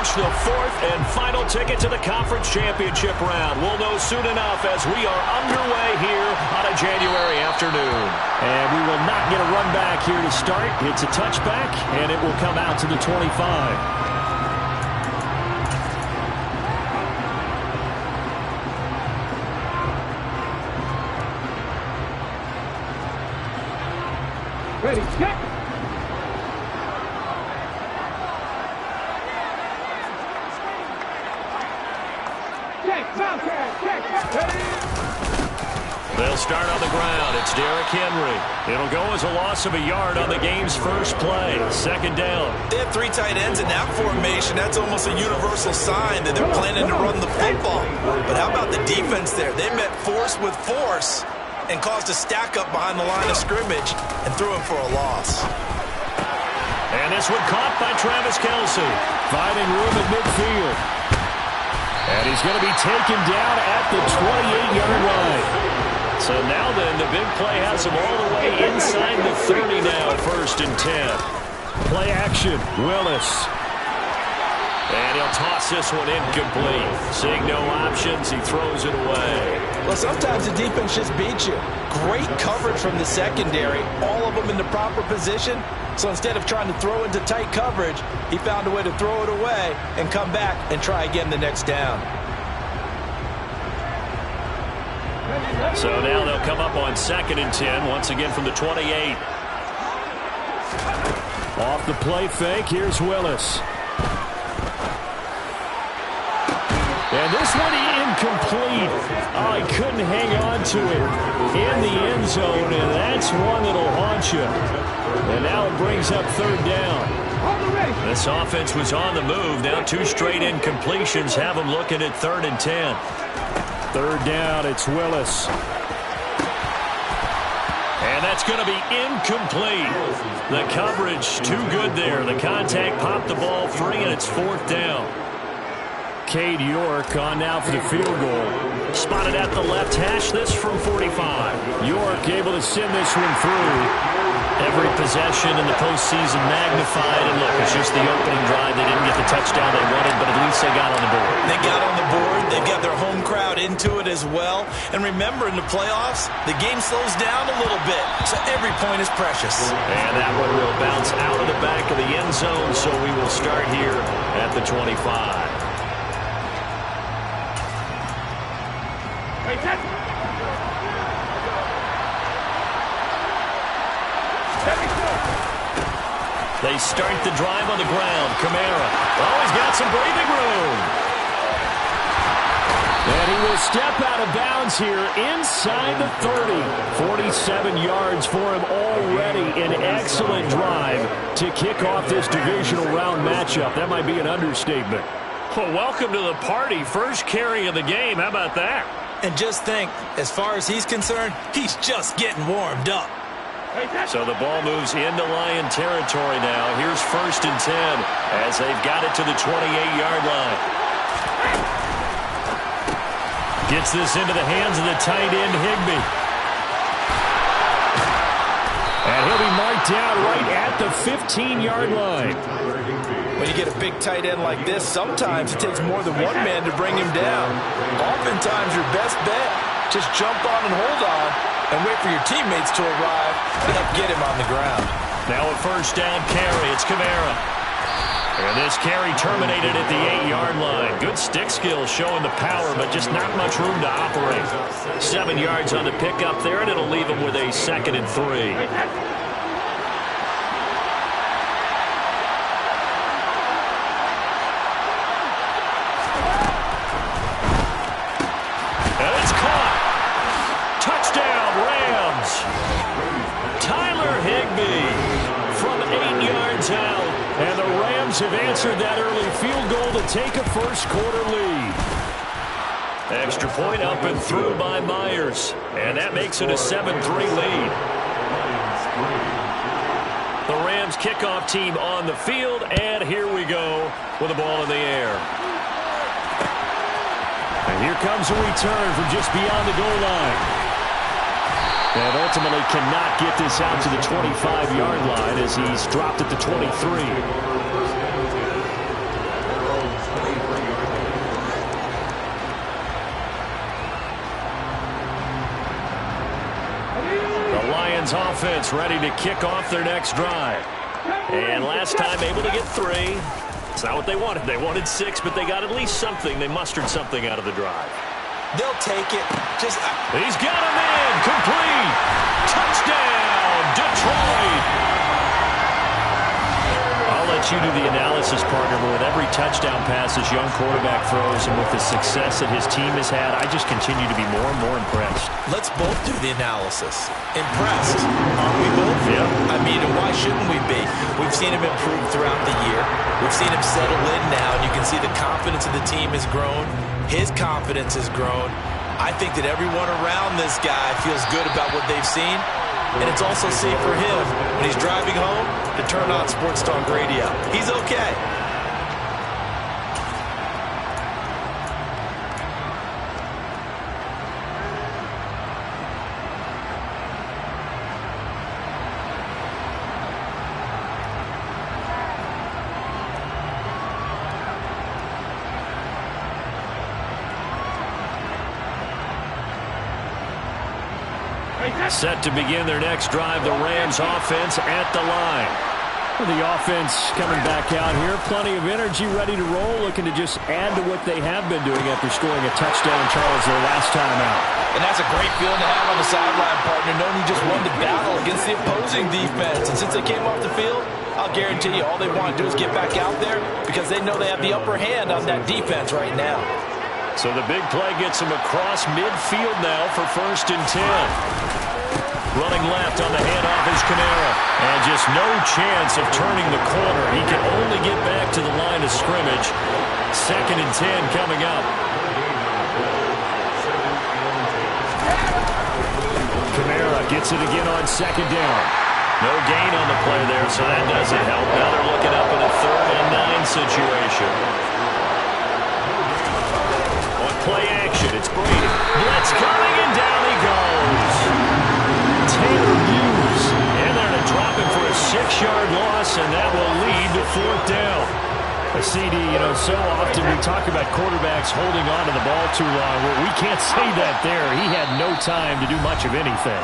clinch the fourth and final ticket to the conference championship round. We'll know soon enough as we are underway here on a January afternoon. And we will not get a run back here to start. It's a touchback, and it will come out to the 25. Ready, check. They'll start on the ground. It's Derrick Henry. It'll go as a loss of a yard on the game's first play. Second down. They have three tight ends in that formation. That's almost a universal sign that they're planning to run the football. But how about the defense there? They met force with force and caused a stack up behind the line of scrimmage and threw him for a loss. And this one caught by Travis Kelce. Finding room at midfield. And he's going to be taken down at the 28-yard line. So now then, the big play has him all the way inside the 30 now, 1st and 10. Play action, Willis. And he'll toss this one incomplete. Seeing no options, he throws it away. Well, sometimes the defense just beats you. Great coverage from the secondary, all of them in the proper position. So instead of trying to throw into tight coverage, he found a way to throw it away and come back and try again the next down. So now they'll come up on 2nd and 10, once again from the 28. Off the play fake, here's Willis. And this one incomplete. Oh, he couldn't hang on to it in the end zone, and that's one that'll haunt you. And now it brings up 3rd down. This offense was on the move. Now 2 straight incompletions have them looking at 3rd and 10. 3rd down, it's Willis. And that's going to be incomplete. The coverage too good there. The contact popped the ball free, and it's 4th down. Cade York on now for the field goal. Spotted at the left hash, this from 45. York able to send this one through. Every possession in the postseason magnified. And look, it's just the opening drive. They didn't get the touchdown they wanted, but at least they got on the board. They got on the board. They've got their home crowd into it as well. And remember, in the playoffs, the game slows down a little bit, so every point is precious. And that one will bounce out of the back of the end zone, so we will start here at the 25. They start the drive on the ground. Kamara. Oh, he's got some breathing room. And he will step out of bounds here inside the 30. 47 yards for him already. An excellent drive to kick off this divisional round matchup. That might be an understatement. Well, welcome to the party. First carry of the game. How about that? And just think, as far as he's concerned, he's just getting warmed up. So the ball moves into Lion territory now. Here's 1st and 10 as they've got it to the 28-yard line. Gets this into the hands of the tight end, Higbee. And he'll be marked down right at the 15-yard line. When you get a big tight end like this, sometimes it takes more than one man to bring him down. Oftentimes, your best bet, just jump on and hold on and wait for your teammates to arrive to help get him on the ground. Now a 1st down carry. It's Kamara. And this carry terminated at the 8-yard line. Good stick skills showing the power, but just not much room to operate. 7 yards on the pickup there, and it'll leave him with a 2nd and 3. Have answered that early field goal to take a first-quarter lead. Extra point up and through by Myers. And that makes it a 7-3 lead. The Rams kickoff team on the field, and here we go with the ball in the air. And here comes a return from just beyond the goal line. And ultimately cannot get this out to the 25-yard line as he's dropped at the 23. The Lions offense ready to kick off their next drive. And last time able to get 3. It's not what they wanted. They wanted 6, but they got at least something. They mustered something out of the drive. They'll take it. He's got him in. Complete. Touchdown, Detroit. I'll let you do the analysis, partner, but with every touchdown pass this young quarterback throws and with the success that his team has had, I just continue to be more and more impressed. Let's both do the analysis. Impressed, aren't we both? Yeah. I mean, why shouldn't we be? We've seen him improve throughout the year. We've seen him settle in now, and you can see the confidence of the team has grown. His confidence has grown. I think that everyone around this guy feels good about what they've seen. And it's also safe for him when he's driving home to turn on Sports Talk Radio. He's okay. Set to begin their next drive, the Rams offense at the line. The offense coming back out here, plenty of energy, ready to roll, looking to just add to what they have been doing after scoring a touchdown, Charles, their last time out. And that's a great feeling to have on the sideline, partner, knowing you just won the battle against the opposing defense. And since they came off the field, I'll guarantee you all they want to do is get back out there because they know they have the upper hand on that defense right now. So the big play gets him across midfield now for 1st and 10. Running left on the handoff is Kamara. And just no chance of turning the corner. He can only get back to the line of scrimmage. 2nd and 10 coming up. Kamara gets it again on 2nd down. No gain on the play there, so that doesn't help. Now they're looking up in a 3rd and 9 situation. On play action, it's Brady. Blitz coming, and down he goes. Taylor Hughes, and they're going to drop him for a 6-yard loss, and that will lead to 4th down. A CD, so often we talk about quarterbacks holding on to the ball too long. Well, we can't say that there. He had no time to do much of anything.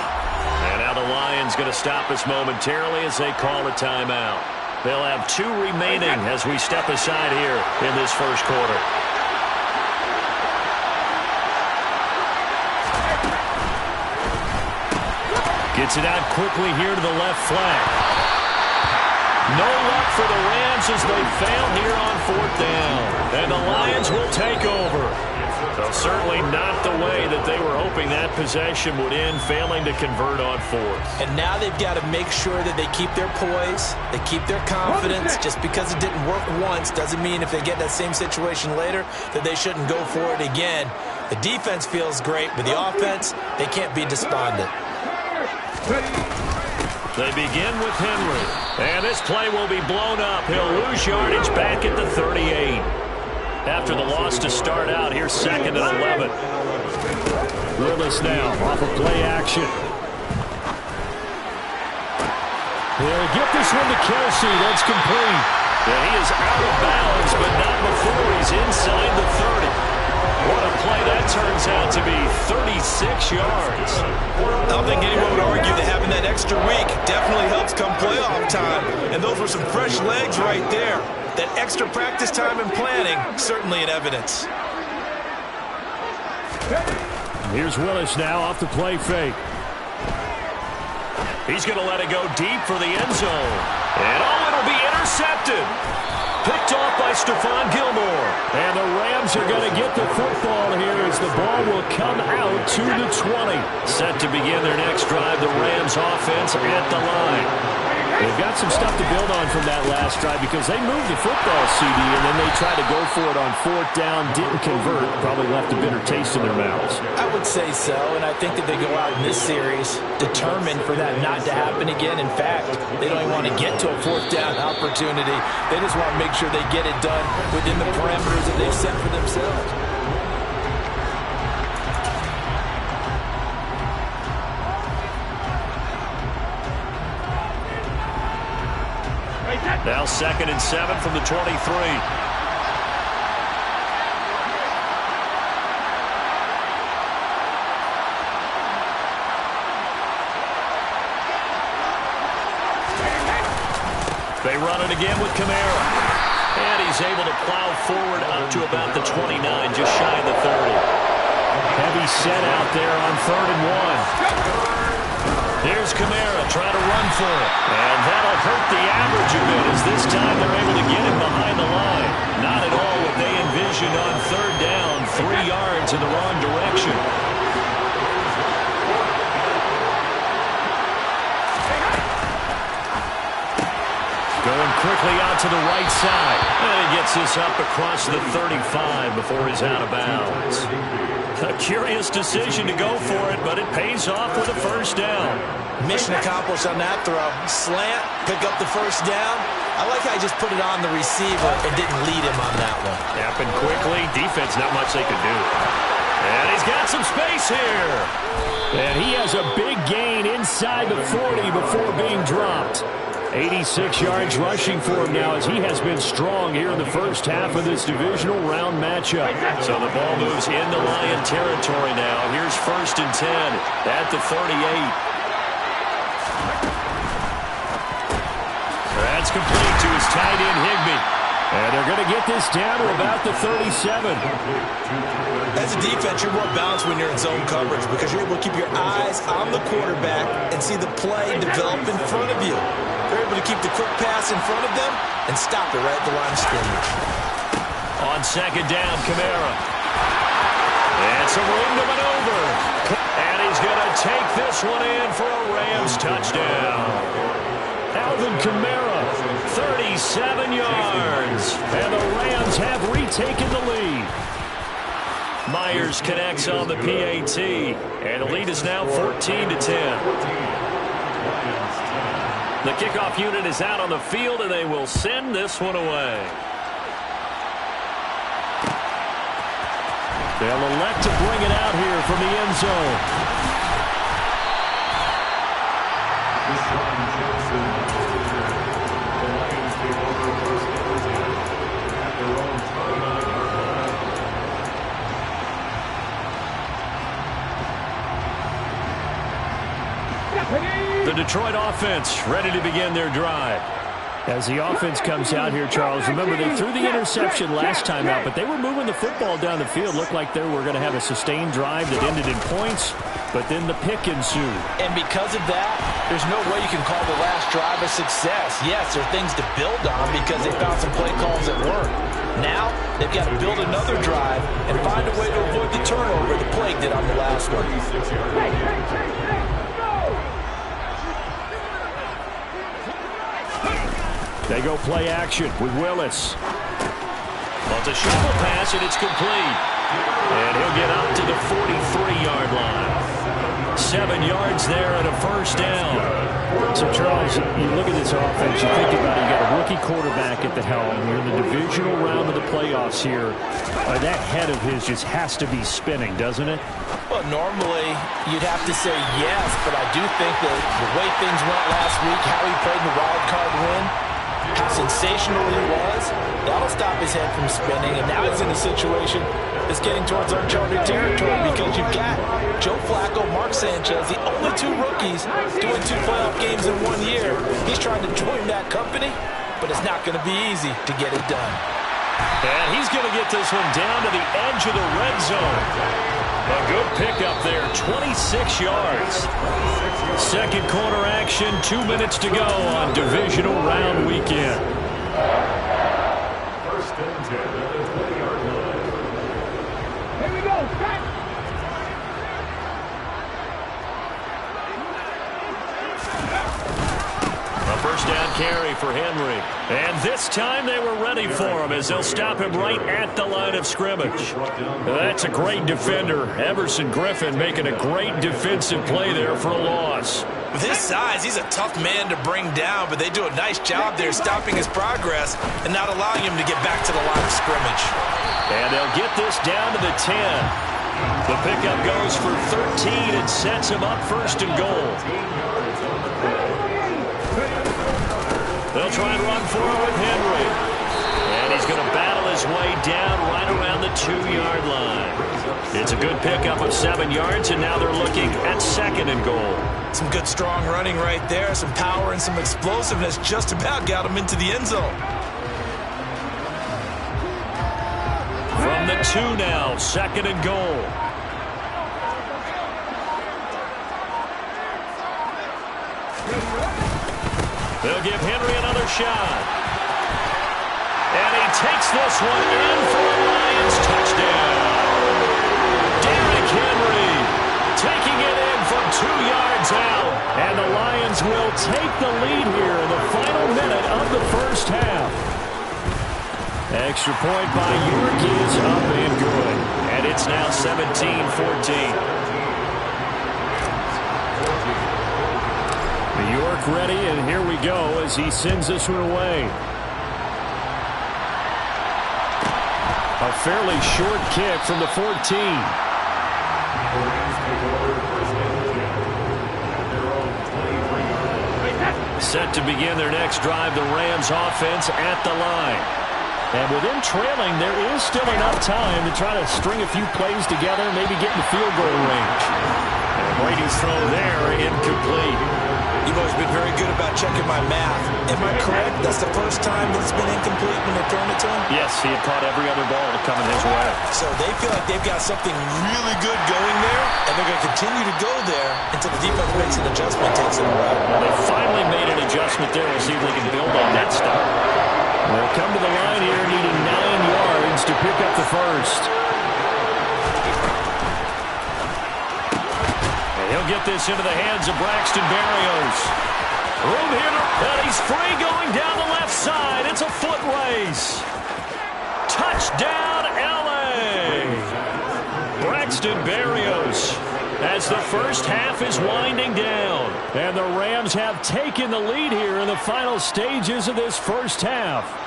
And now the Lions going to stop us momentarily as they call a timeout. They'll have 2 remaining as we step aside here in this first quarter. Gets it out quickly here to the left flank. No luck for the Rams as they fail here on 4th down. And the Lions will take over. So certainly not the way that they were hoping that possession would end, failing to convert on 4th. And now they've got to make sure that they keep their poise, they keep their confidence. Just because it didn't work once doesn't mean if they get that same situation later that they shouldn't go for it again. The defense feels great, but the offense, they can't be despondent. They begin with Henry. And this play will be blown up. He'll lose yardage back at the 38. After the loss to start out, here's 2nd and 11. Willis now off of play action. He'll get this one to Kelsey. That's complete. And he is out of bounds, but not before he's inside the 30. What a play that turns out to be, 36 yards. I don't think anyone would argue that having that extra week definitely helps come playoff time. And those were some fresh legs right there. That extra practice time and planning, certainly in evidence. Here's Willis now off the play fake. He's going to let it go deep for the end zone. And it'll be intercepted. Picked off by Stephon Gilmore. And the Rams are going to get the football here as the ball will come out to the 20. Set to begin their next drive, the Rams offense at the line. They've got some stuff to build on from that last drive because they moved the football, CD, and then they tried to go for it on 4th down, didn't convert, probably left a bitter taste in their mouths. I would say so, and I think that they go out in this series determined for that not to happen again. In fact, they don't even want to get to a 4th down opportunity. They just want to make sure they get it done within the parameters that they've set for themselves. Now 2nd and 7 from the 23. run it again with Kamara. And he's able to plow forward up to about the 29, just shy of the 30. Heavy set out there on 3rd and 1. Here's Kamara trying to run for it. And that'll hurt the average a bit as this time they're able to get him behind the line. Not at all what they envisioned on 3rd down, 3 yards in the wrong direction. Going quickly out to the right side. And he gets this up across the 35 before he's out of bounds. A curious decision to go for it, but it pays off with a 1st down. Mission accomplished on that throw. Slant, pick up the 1st down. I like how he just put it on the receiver and didn't lead him on that one. Happened quickly. Defense, not much they could do. And he's got some space here. And he has a big gain inside the 40 before being dropped. 86 yards rushing for him now as he has been strong here in the first half of this divisional round matchup. So the ball moves into Lion territory now. Here's 1st and 10 at the 38. That's complete to his tight end, Higbee. And they're going to get this down to about the 37. As a defense, you're more balanced when you're in zone coverage because you're able to keep your eyes on the quarterback and see the play develop in front of you. You're able to keep the quick pass in front of them and stop it right at the line of scrimmage. On 2nd down, Kamara. And some room to maneuver. And he's going to take this one in for a Rams touchdown. Alvin Kamara, 37 yards. and the Rams have retaken the lead. Myers connects on the PAT, and the lead is now 14-10. The kickoff unit is out on the field, and they will send this one away. They'll elect to bring it out here from the end zone. The Detroit offense ready to begin their drive. As the offense comes out here, Charles, remember they threw the interception last time out, but they were moving the football down the field. Looked like they were going to have a sustained drive that ended in points, but then the pick ensued. And because of that, there's no way you can call the last drive a success. Yes, there are things to build on because they found some play calls that work. Now, they've got to build another drive and find a way to avoid the turnover the Plague did on the last one. They go play action with Willis. Well, it's a shovel pass, and it's complete. And he'll get up to the 43-yard line. 7 yards there and a 1st down. So, Charles, you look at this offense, you think about it, you got a rookie quarterback at the helm. You're in the divisional round of the playoffs here. That head of his just has to be spinning, doesn't it? Well, normally you'd have to say yes, but I do think that the way things went last week, how he played in the wild card win, how sensational he was, that'll stop his head from spinning. And now he's in a situation that's getting towards uncharted territory because you've got Joe Flacco, Mark Sanchez, the only 2 rookies doing 2 playoff games in 1 year. He's trying to join that company, but it's not going to be easy to get it done. And he's going to get this one down to the edge of the red zone. A good pickup there, 26 yards. Second quarter action, 2 minutes to go on divisional round weekend. First and 10 at the 20-yard line. Here we go. A first down carry for Henry. And this time they were ready for him as they'll stop him right at the line of scrimmage. That's a great defender. Everson Griffin making a great defensive play there for a loss. With his size, he's a tough man to bring down, but they do a nice job there stopping his progress and not allowing him to get back to the line of scrimmage. And they'll get this down to the 10. The pickup goes for 13 and sets him up 1st and goal. They'll try and run for it with Henry. And he's going to battle his way down right around the 2-yard line. It's a Good pickup of 7 yards, and now they're looking at 2nd and goal. Some good, strong running right there. Some power and some explosiveness just about got them into the end zone. From the 2 now, 2nd and goal. They'll give Henry another shot. And he takes this one in for a Lions touchdown. Derrick Henry taking it in from 2 yards out. And the Lions will take the lead here in the final minute of the first half. Extra point by York is up and good. And it's now 17-14. York ready, and here we go as he sends this one away. A fairly short kick from the 14. Set to begin their next drive, the Rams offense at the line. And with them trailing, there is still enough time to try to string a few plays together, maybe get in the field goal range. And Brady's throw there, incomplete. You've always been very good about checking my math. Am I correct? That's the first time that it's been incomplete when they're throwing it to him? Yes, he had caught every other ball coming his way. So they feel like they've got something really good going there, and they're going to continue to go there until the defense makes an adjustment and takes it away. Well, they finally made an adjustment there. We'll see if they can build on that start. They'll come to the line here needing 9 yards to pick up the first. He'll get this into the hands of Braxton Berrios. Room here, and he's free going down the left side. It's a foot race. Touchdown, L.A. Braxton Berrios as the first half is winding down. And the Rams have taken the lead here in the final stages of this first half.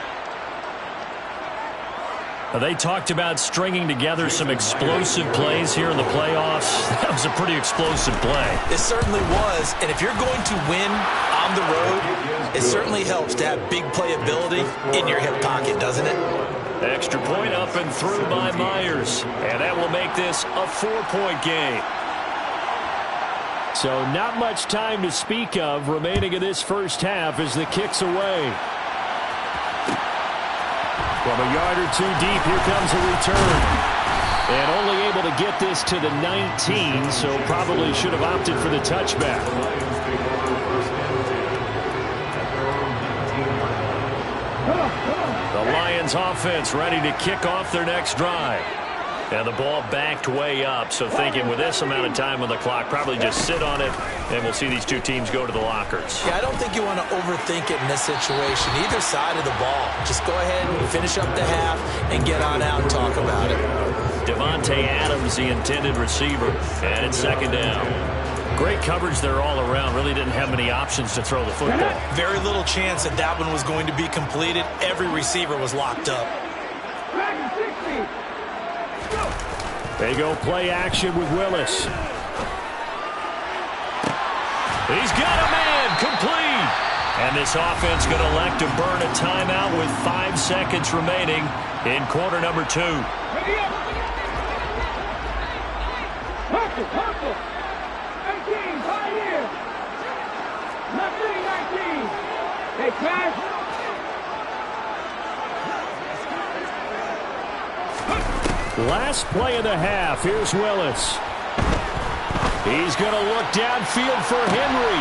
They talked about stringing together some explosive plays here in the playoffs. That was a pretty explosive play. It certainly was. And if you're going to win on the road, it certainly helps to have big playability in your hip pocket, doesn't it? Extra point up and through by Myers. And that will make this a 4-point game. So not much time to speak of remaining in this first half as the kick's away. From a yard or two deep, here comes a return. And only able to get this to the 19, so probably should have opted for the touchback. The Lions offense ready to kick off their next drive. And the ball backed way up, so thinking with this amount of time on the clock, probably just sit on it, and we'll see these two teams go to the lockers. Yeah, I don't think you want to overthink it in this situation, either side of the ball. Just go ahead and finish up the half and get on out and talk about it. Davante Adams, the intended receiver, and it's 2nd down. Great coverage there all around. Really didn't have many options to throw the football. Very little chance that that one was going to be completed. Every receiver was locked up. They go play action with Willis. He's got a man complete. And this offense going to elect to burn a timeout with 5 seconds remaining in quarter number 2. Hustle. 18, right here. Left wing, 19. Hey, Cash. Last play of the half. Here's Willis. He's going to look downfield for Henry.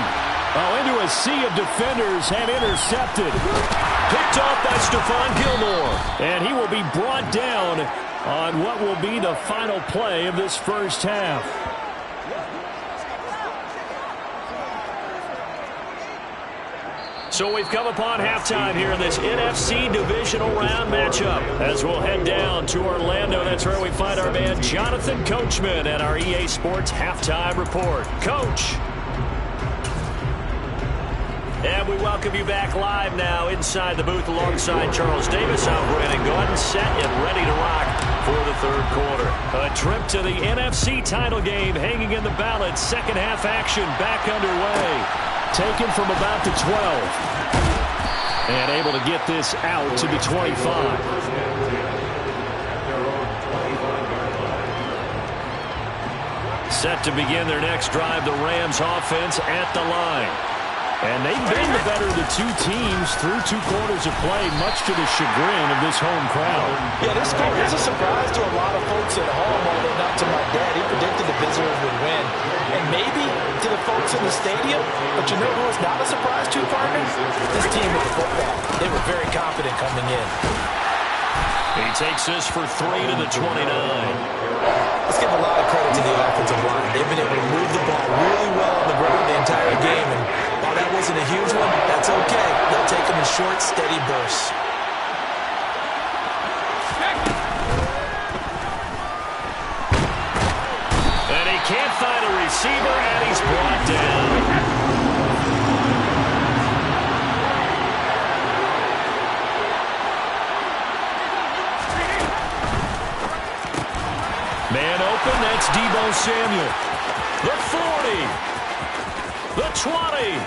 Oh, into a sea of defenders and intercepted. Picked off by Stephon Gilmore. And he will be brought down on what will be the final play of this first half. So we've come upon halftime here in this NFC divisional round matchup. As we'll head down to Orlando, that's where we find our man Jonathan Coachman at our EA Sports Halftime Report. Coach. And we welcome you back live now inside the booth alongside Charles Davis. I'm Brandon Gaudin, set and ready to rock for the third quarter. A trip to the NFC title game hanging in the balance. Second half action back underway. Taken from about the 12. And able to get this out to the 25. Set to begin their next drive, the Rams offense at the line. And they've been the better of the two teams through 2 quarters of play, much to the chagrin of this home crowd. Yeah, this score is a surprise to a lot of folks at home, although not to my dad. He predicted the visitors would win. And maybe to the folks in the stadium, but you know who was not a surprise to, partner? This team with the football. They were very confident coming in. He takes this for 3 to the 29. Let's give a lot of credit to the offensive line. They've been able to move the ball really well on the ground the entire game. And while that wasn't a huge one, that's okay. They'll take them in short, steady bursts. And he can't find a receiver, and he's brought down. Man open, that's Deebo Samuel. The 40. The 20.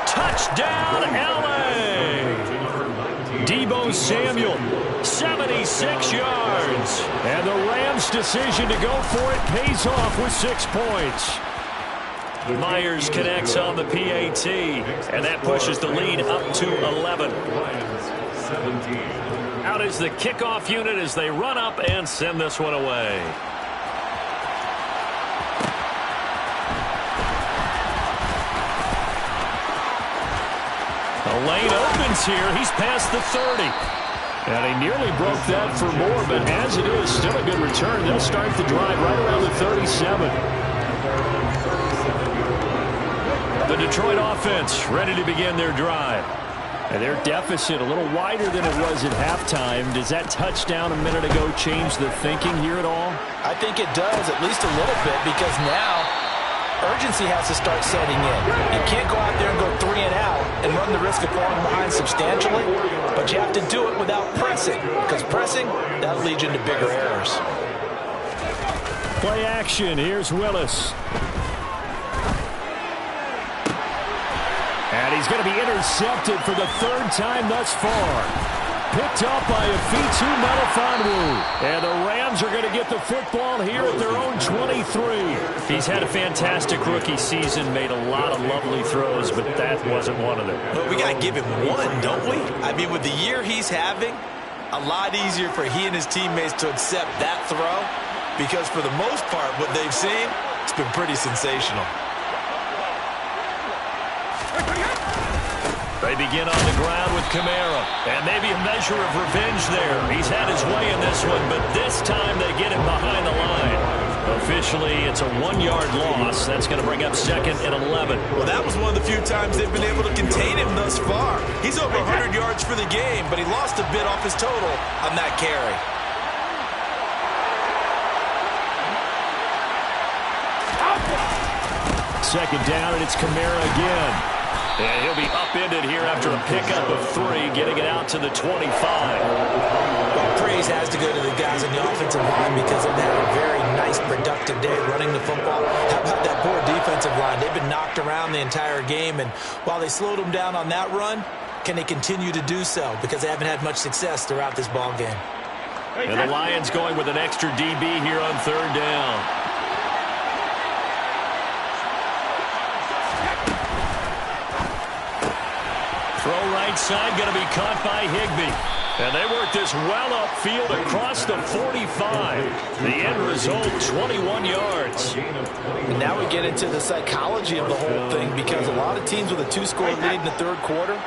Touchdown, LA. Deebo Samuel, 76 yards. And the Rams' decision to go for it pays off with 6 points. Myers connects on the PAT, and that pushes the lead up to 11. Out is the kickoff unit as they run up and send this one away. The lane opens here. He's past the 30. And he nearly broke that for more, but as it is, still a good return. They'll start the drive right around the 37. The Detroit offense ready to begin their drive. And their deficit a little wider than it was at halftime. Does that touchdown a minute ago change the thinking here at all? I think it does, at least a little bit, because now urgency has to start setting in. You can't go out there and go 3 and out and run the risk of falling behind substantially, but you have to do it without pressing, because pressing, that'll lead you into bigger errors. Play action. Here's Willis. And he's going to be intercepted for the 3rd time thus far. Picked up by Afitu Melifonwu. And the Rams are going to get the football here at their own 23. He's had a fantastic rookie season, made a lot of lovely throws, but that wasn't one of them. But we got to give him one, don't we? I mean, with the year he's having, a lot easier for he and his teammates to accept that throw, because for the most part, what they've seen, it's been pretty sensational. They begin on the ground with Kamara, and maybe a measure of revenge there. He's had his way in this one, but this time they get him behind the line. Officially, it's a 1-yard loss. That's going to bring up 2nd and 11. Well, that was one of the few times they've been able to contain him thus far. He's over 100 yards for the game, but he lost a bit off his total on that carry. Second down, and it's Kamara again. And he'll be upended here after a pickup of 3, getting it out to the 25. Well, praise has to go to the guys on the offensive line because they've had a very nice, productive day running the football. How about that poor defensive line? They've been knocked around the entire game, and while they slowed them down on that run, can they continue to do so? Because they haven't had much success throughout this ball game. And the Lions going with an extra DB here on 3rd down. Throw right side, going to be caught by Higbee. And they work this well upfield across the 45. The end result, 21 yards. And now we get into the psychology of the whole thing, because a lot of teams with a 2-score lead in the 3rd quarter,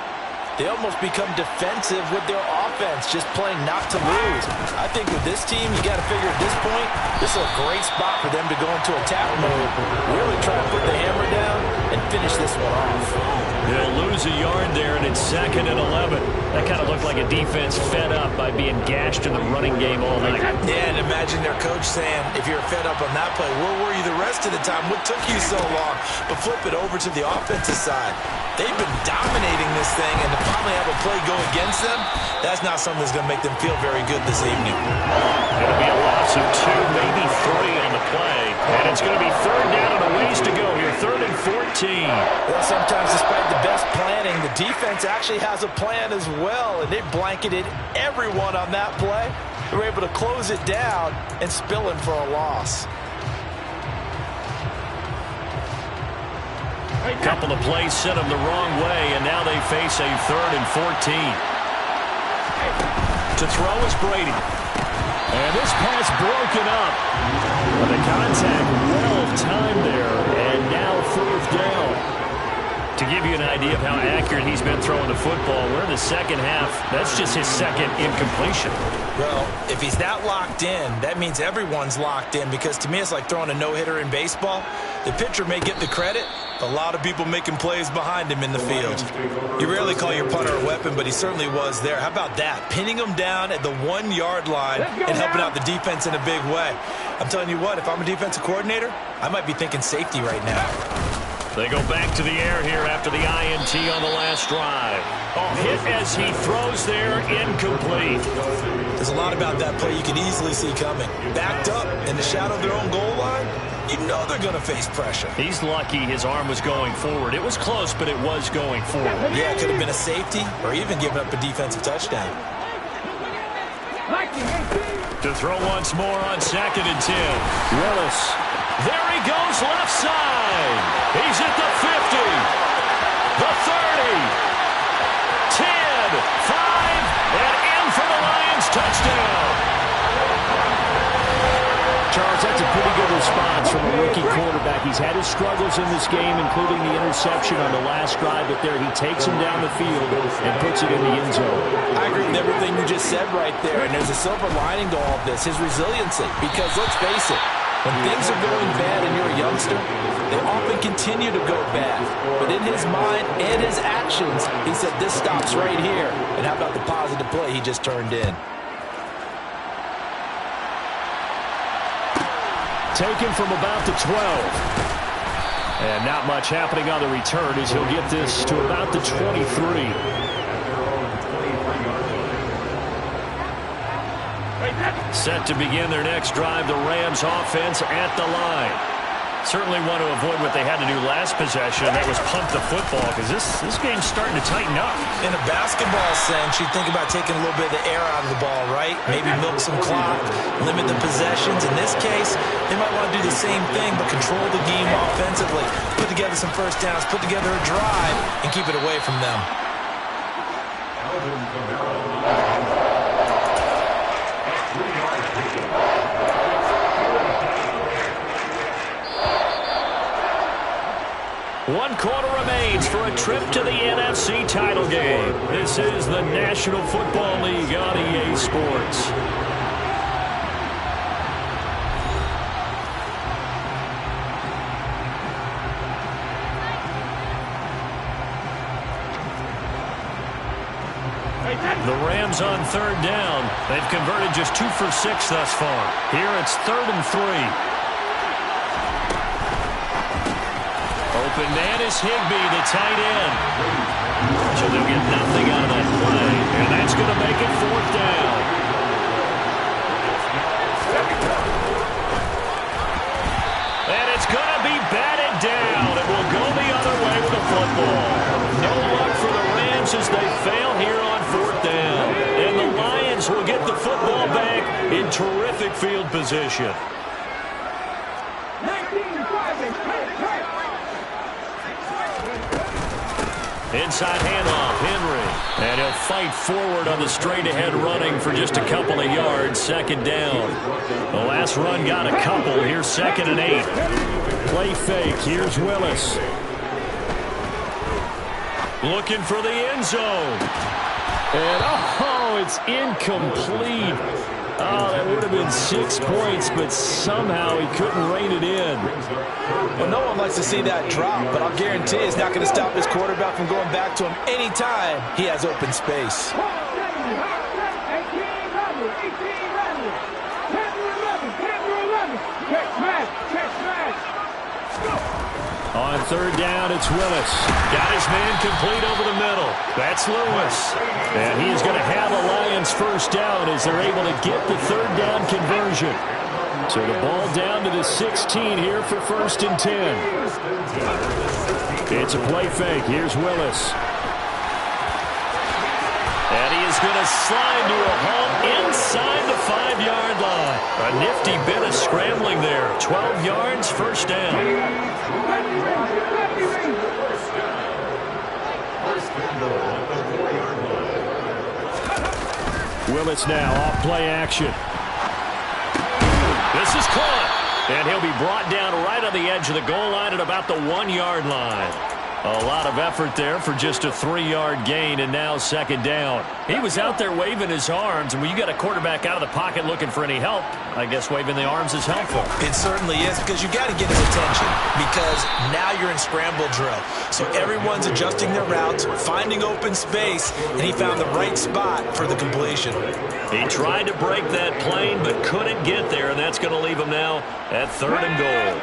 they almost become defensive with their offense, just playing not to lose. I think with this team, you got to figure at this point, this is a great spot for them to go into attack mode, really try to put the hammer down and finish this one off. They'll lose a yard there, and it's 2nd and 11. That kind of looked like a defense fed up by being gashed in the running game all night. Yeah, and imagine their coach saying, if you're fed up on that play, where were you the rest of the time? What took you so long? But flip it over to the offensive side. They've been dominating this thing, and to finally have a play go against them, that's not something that's going to make them feel very good this evening. It'll be a loss of 2, maybe 3 on the play. And it's going to be 3rd down and a ways to go here, 3rd and 14. Well, sometimes despite the best planning, the defense actually has a plan as well, and they blanketed everyone on that play. They were able to close it down and spill it for a loss. Couple of plays sent them the wrong way, and now they face a 3rd and 14. To throw is Brady. And this pass broken up. The contact well timed there, and now 4th down. To give you an idea of how accurate he's been throwing the football, we're in the second half. That's just his 2nd incompletion. Well, if he's that locked in, that means everyone's locked in, because to me it's like throwing a no-hitter in baseball. The pitcher may get the credit, a lot of people making plays behind him in the field. You rarely call your punter a weapon, but he certainly was there. How about that? Pinning him down at the 1-yard line and helping out the defense in a big way. I'm telling you what, if I'm a defensive coordinator, I might be thinking safety right now. They go back to the air here after the INT on the last drive. Hit as he throws there, incomplete. There's a lot about that play you can easily see coming. Backed up in the shadow of their own goal line, you know they're going to face pressure. He's lucky his arm was going forward. It was close, but it was going forward. Yeah, it could have been a safety or even given up a defensive touchdown. To throw once more on 2nd and 10. Willis. There he goes, left side. He's at the 50, the 30, 10, 5, and in for the Lions touchdown. Charles, that's a pretty good response from a rookie quarterback. He's had his struggles in this game, including the interception on the last drive, but there he takes him down the field and puts it in the end zone. I agree with everything you just said right there, and there's a silver lining to all of this, his resiliency, because let's face it, when things are going bad and you're a youngster, they often continue to go bad. But in his mind and his actions, he said, this stops right here. And how about the positive play he just turned in? Taken from about the 12. And not much happening on the return as he'll get this to about the 23. Set to begin their next drive, the Rams offense at the line. Certainly want to avoid what they had to do last possession. That was pump the football, because this game's starting to tighten up. In a basketball sense, you think about taking a little bit of the air out of the ball, right? Maybe milk some clock, limit the possessions. In this case, they might want to do the same thing, but control the game offensively. Put together some first downs, put together a drive, and keep it away from them. One quarter remains for a trip to the NFC title game. This is the National Football League on EA Sports. The Rams on 3rd down. They've converted just 2 for 6 thus far. Here it's 3rd and 3. Open man is Higbee, the tight end. So they'll get nothing out of that play, and that's going to make it 4th down. And it's going to be batted down. It will go the other way with the football. No luck for the Rams as they fail here on 4th down. And the Lions will get the football back in terrific field position. Inside handoff, Henry. And he'll fight forward on the straight-ahead running for just a couple of yards. 2nd down. The last run got a couple. Here's 2nd and 8. Play fake. Here's Willis. Looking for the end zone. And, it's incomplete. Oh, that would have been 6 points, but somehow he couldn't rein it in. Well, no one likes to see that drop, but I'll guarantee it's not going to stop his quarterback from going back to him anytime he has open space. On 3rd down, it's Willis. Got his man complete over the middle. That's Lewis. And he's going to have a Lions 1st down as they're able to get the 3rd down conversion. So the ball down to the 16 here for 1st and 10. It's a play fake. Here's Willis. And he is going to slide to a halt inside the 5-yard line. A nifty bit of scrambling there. 12 yards, first down. Willis now off play action. This is caught. And he'll be brought down right on the edge of the goal line at about the 1-yard line. A lot of effort there for just a 3-yard gain, and now second down. He was out there waving his arms, and when you got a quarterback out of the pocket looking for any help, I guess waving the arms is helpful. It certainly is, because you got to get his attention, because now you're in scramble drill. So everyone's adjusting their routes, finding open space, and he found the right spot for the completion. He tried to break that plane, but couldn't get there, and that's going to leave him now at 3rd and goal.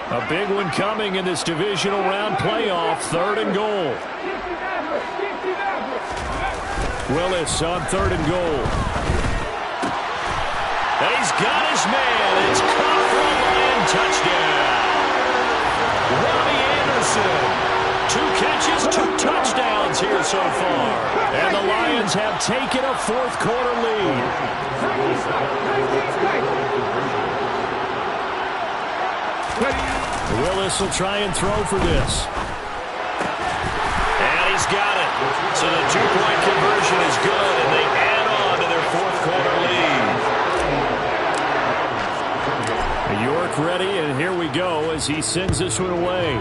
A big one coming in this divisional round playoff, 3rd and goal. Willis on 3rd and goal. He's got his man. It's caught for a Lion touchdown. Robbie Anderson. 2 catches, 2 touchdowns here so far. And the Lions have taken a 4th quarter lead. Willis will try and throw for this. And he's got it. So the 2-point conversion is good, and they add on to their 4th quarter lead. York ready, and here we go as he sends this one away.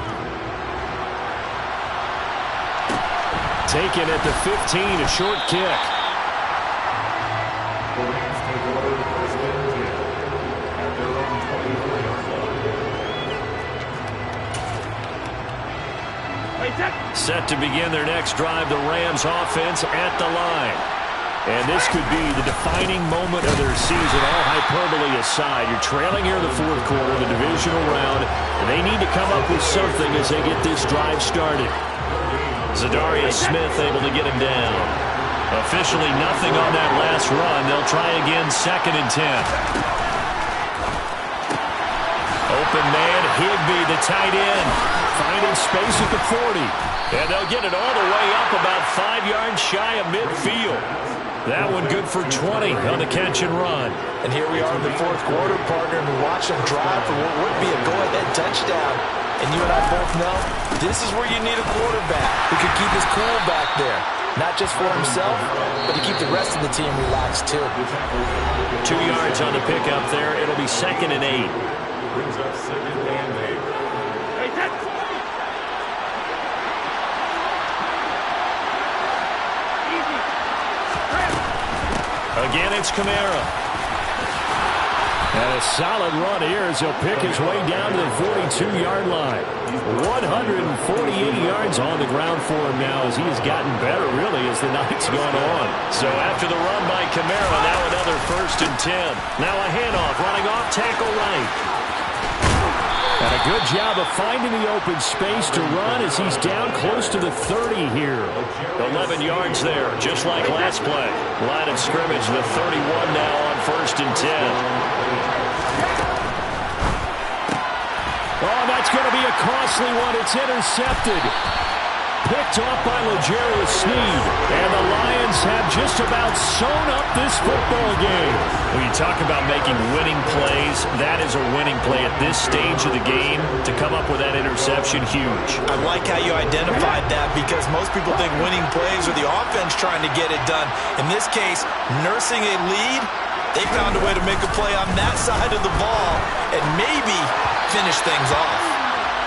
Taken at the 15, a short kick. Set to begin their next drive, the Rams offense at the line. And this could be the defining moment of their season, all hyperbole aside. You're trailing here in the 4th quarter, the divisional round, and they need to come up with something as they get this drive started. Zadarius Smith able to get him down. Officially nothing on that last run. They'll try again, 2nd and 10. Open man, Higbee, the tight end, finding space at the 40. And they'll get it all the way up about 5 yards shy of midfield. That one good for 20 on the catch and run. And here we are in the 4th quarter, partner, and watch them drive for what would be a go-ahead touchdown. And you and I both know this is where you need a quarterback who can keep his cool back there. Not just for himself, but to keep the rest of the team relaxed too. 2 yards on the pickup there. It'll be 2nd and 8. Brings up 2nd and 8. Again, it's Kamara. And a solid run here as he'll pick his way down to the 42-yard line. 148 yards on the ground for him now as he has gotten better, really, as the night's gone on. So after the run by Kamara, now another 1st and 10. Now a handoff, running off tackle right. And a good job of finding the open space to run as he's down close to the 30 here. 11 yards there, just like last play. Line of scrimmage, the 31 now on 1st and 10. Oh, that's going to be a costly one. It's intercepted. Picked off by L'Jarius Sneed. And the Lions have just about sewn up this football game. When you talk about making winning plays, that is a winning play at this stage of the game. To come up with that interception, huge. I like how you identified that, because most people think winning plays are the offense trying to get it done. In this case, nursing a lead, they found a way to make a play on that side of the ball and maybe finish things off.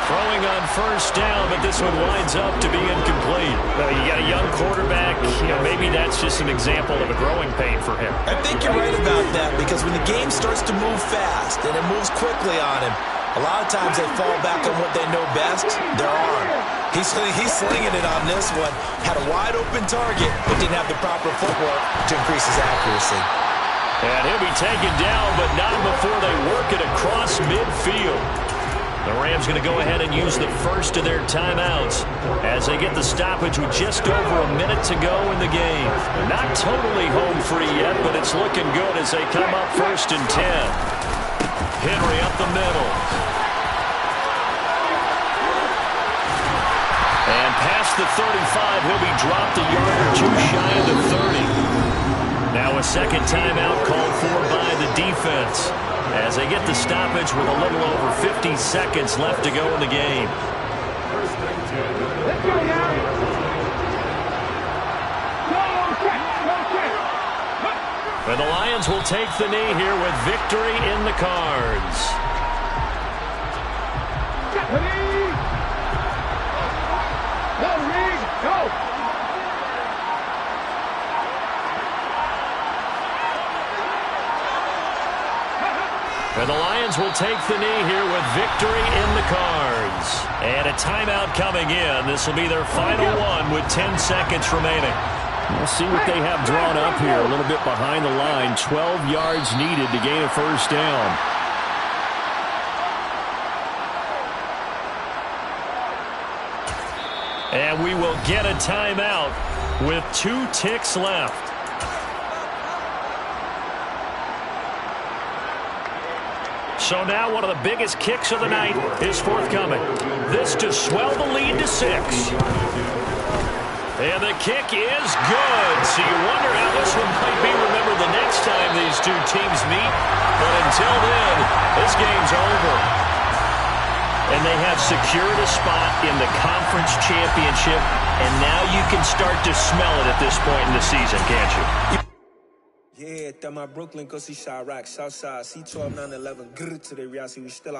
Throwing on 1st down, but this one winds up to be incomplete. You got a young quarterback. Maybe that's just an example of a growing pain for him. I think you're right about that, because when the game starts to move fast and it moves quickly on him, a lot of times they fall back on what they know best, their arm. He's slinging it on this one. Had a wide open target, but didn't have the proper footwork to increase his accuracy. And he'll be taken down, but not before they work it across midfield. The Rams going to go ahead and use the first of their timeouts as they get the stoppage with just over a minute to go in the game. Not totally home free yet, but it's looking good as they come up 1st and 10. Henry up the middle. And past the 35, he'll be dropped a yard or two shy of the 30. Now a second timeout called for by the defense as they get the stoppage with a little over 50 seconds left to go in the game. Let's go now. And the Lions will take the knee here with victory in the cards. And the Lions will take the knee here with victory in the cards. And a timeout coming in. This will be their final one with 10 seconds remaining. We'll see what they have drawn up here. A little bit behind the line. 12 yards needed to gain a first down. And we will get a timeout with 2 ticks left. So now one of the biggest kicks of the night is forthcoming. This to swell the lead to 6. And the kick is good. So you wonder how this one might be remembered the next time these two teams meet. But until then, this game's over. And they have secured a spot in the conference championship. And now you can start to smell it at this point in the season, can't you? Yeah, that my Brooklyn, go see Chirac, Southside, C12, 911, grr to the Riasi, we still